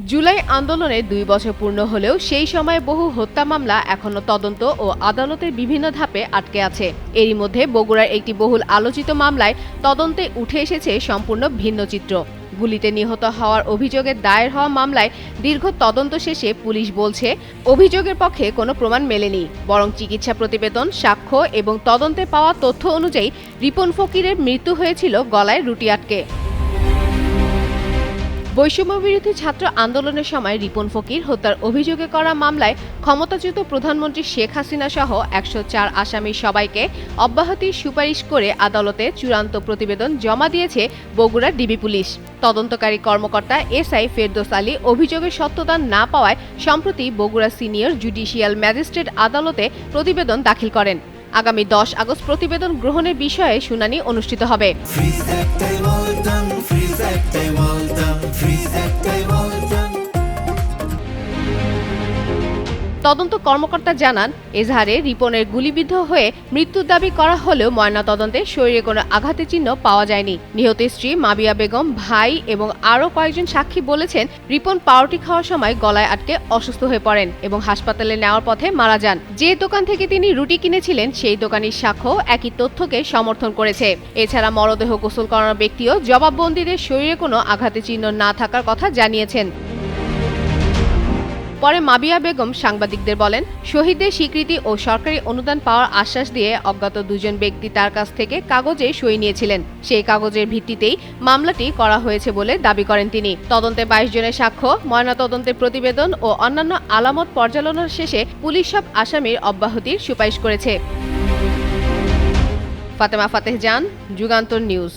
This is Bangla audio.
জুলাই আন্দোলনে ২ বছর পূর্ণ হলেও সেই সময়ে বহু হত্যা মামলা এখনো তদন্ত ও আদালতের বিভিন্ন ধাপে আটকে আছে। এরই মধ্যে বগুড়ার একটি বহুল আলোচিত মামলায় তদন্তে উঠে এসেছে সম্পূর্ণ ভিন্ন চিত্র। গুলিতে নিহত হওয়ার অভিযোগে দায়ের হওয়া মামলায় দীর্ঘ তদন্ত শেষে পুলিশ বলছে অভিযোগের পক্ষে কোনো প্রমাণ মেলেনি, বরং চিকিৎসা প্রতিবেদন, সাক্ষ্য এবং তদন্তে পাওয়া তথ্য অনুযায়ী রিপন ফকিরের মৃত্যু হয়েছিল গলায় রুটি আটকে। বৈষম্যবিরোধী ছাত্র আন্দোলনের সময় রিপন ফকির হত্যার অভিযোগে করা মামলায় ক্ষমতাচ্যুত প্রধানমন্ত্রী শেখ হাসিনা সহ ১০৪ আসামির সবাইকে অব্যাহতির সুপারিশ করে আদালতে চূড়ান্ত প্রতিবেদন জমা দিয়েছে বগুড়া ডিবি পুলিশ। তদন্তকারী কর্মকর্তা এসআই ফেরদৌস আলী অভিযোগের সত্যতা না পাওয়ায় সম্প্রতি বগুড়া সিনিয়র জুডিশিয়াল ম্যাজিস্ট্রেট আদালতে প্রতিবেদন দাখিল করেন। আগামী ১০ আগস্ট প্রতিবেদন গ্রহণের বিষয়ে শুনানি অনুষ্ঠিত হবে। তদন্ত কর্মকর্তা জানান, এজাহারে রিপনের গুলিবিদ্ধ হয়ে মৃত্যুর দাবি করা হলেও ময়নাতদন্তে শরীরে কোনো আঘাতের চিহ্ন পাওয়া যায়নি। নিহত স্ত্রী মাবিয়া বেগম, ভাই এবং আরও কয়েকজন সাক্ষী বলেছেন, রিপন পাউরুটি খাওয়ার সময় গলায় আটকে অসুস্থ হয়ে পড়েন এবং হাসপাতালে নেওয়ার পথে মারা যান। যে দোকান থেকে তিনি রুটি কিনেছিলেন সেই দোকানির সাক্ষ্য একই তথ্যকে সমর্থন করেছে। এছাড়া মরদেহ গোসল করানো ব্যক্তিও জবাববন্দিদের শরীরে কোনো আঘাতের চিহ্ন না থাকার কথা জানিয়েছেন। পরে মাবিয়া বেগম সাংবাদিকদের বলেন, শহীদদের স্বীকৃতি ও সরকারি অনুদান পাওয়ার আশ্বাস দিয়ে অজ্ঞাত দুজন ব্যক্তি তার কাছ থেকে কাগজে সই নিয়েছিলেন। সেই কাগজের ভিত্তিতেই মামলাটি করা হয়েছে বলে দাবি করেন তিনি। তদন্তে ২২ জনের সাক্ষ্য, ময়নাতদন্তের প্রতিবেদন ও অন্যান্য আলামত পর্যালোচনার শেষে পুলিশ সব আসামির অব্যাহতির সুপারিশ করেছে। ফাতেমা ফাতেহ জান, যুগান্তর নিউজ।